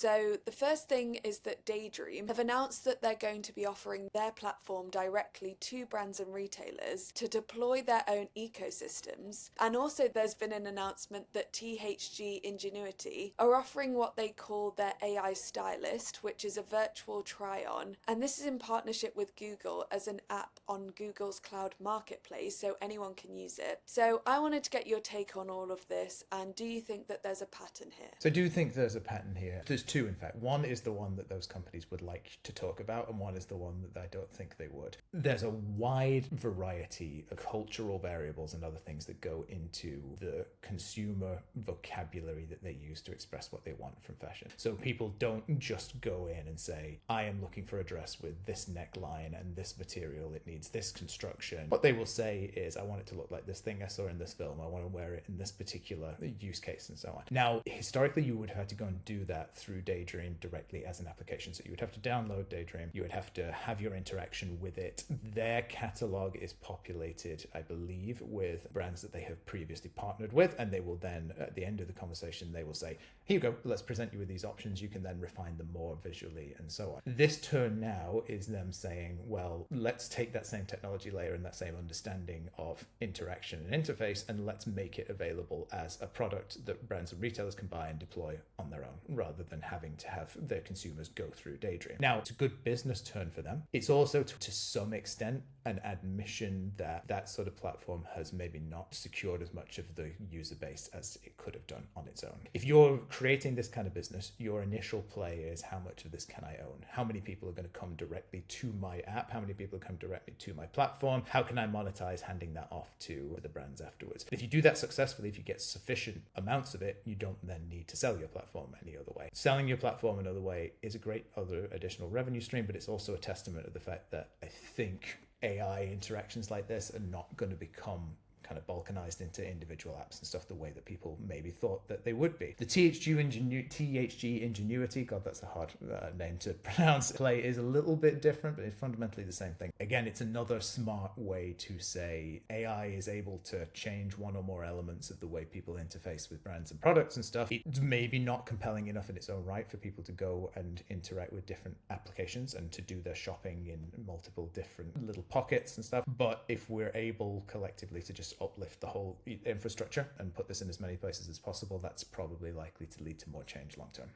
So the first thing is that Daydream have announced that they're going to be offering their platform directly to brands and retailers to deploy their own ecosystems. And also there's been an announcement that THG Ingenuity are offering what they call their AI Stylist, which is a virtual try-on. And this is in partnership with Google as an app on Google's cloud marketplace, so anyone can use it. So I wanted to get your take on all of this, and do you think that there's a pattern here? So I do think there's a pattern here. There's two, in fact. One is the one that those companies would like to talk about, and one is the one that I don't think they would. There's a wide variety of cultural variables and other things that go into the consumer vocabulary that they use to express what they want from fashion. So people don't just go in and say, I am looking for a dress with this neckline and this material, it needs this construction. What they will say is, I want it to look like this thing I saw in this film, I want to wear it in this particular use case, and so on. Now, historically, you would have to go and do that through Daydream directly as an application. So you would have to download Daydream, you would have to have your interaction with it. Their catalog is populated, I believe, with brands that they have previously partnered with, and they will then, at the end of the conversation, they will say, here you go, let's present you with these options, you can then refine them more visually, and so on. This turn now is them saying, well, let's take that same technology layer and that same understanding of interaction and interface, and let's make it available as a product that brands and retailers can buy and deploy on their own, rather than having to have their consumers go through Daydream. Now, it's a good business turn for them. It's also, to some extent, an admission that that sort of platform has maybe not secured as much of the user base as it could have done on its own. If you're creating this kind of business, your initial play is, how much of this can I own? How many people are going to come directly to my app? How many people come directly to my platform? How can I monetize handing that off to the brands afterwards? If you do that successfully, if you get sufficient amounts of it, you don't then need to sell your platform any other way. Selling your platform another way is a great other additional revenue stream, but it's also a testament of the fact that I think AI interactions like this are not going to become kind of balkanized into individual apps and stuff the way that people maybe thought that they would be. The THG Ingenuity, God, that's a hard name to pronounce, play is a little bit different, but it's fundamentally the same thing. Again, it's another smart way to say AI is able to change one or more elements of the way people interface with brands and products and stuff. It's maybe not compelling enough in its own right for people to go and interact with different applications and to do their shopping in multiple different little pockets and stuff. But if we're able collectively to just uplift the whole infrastructure and put this in as many places as possible, that's probably likely to lead to more change long term.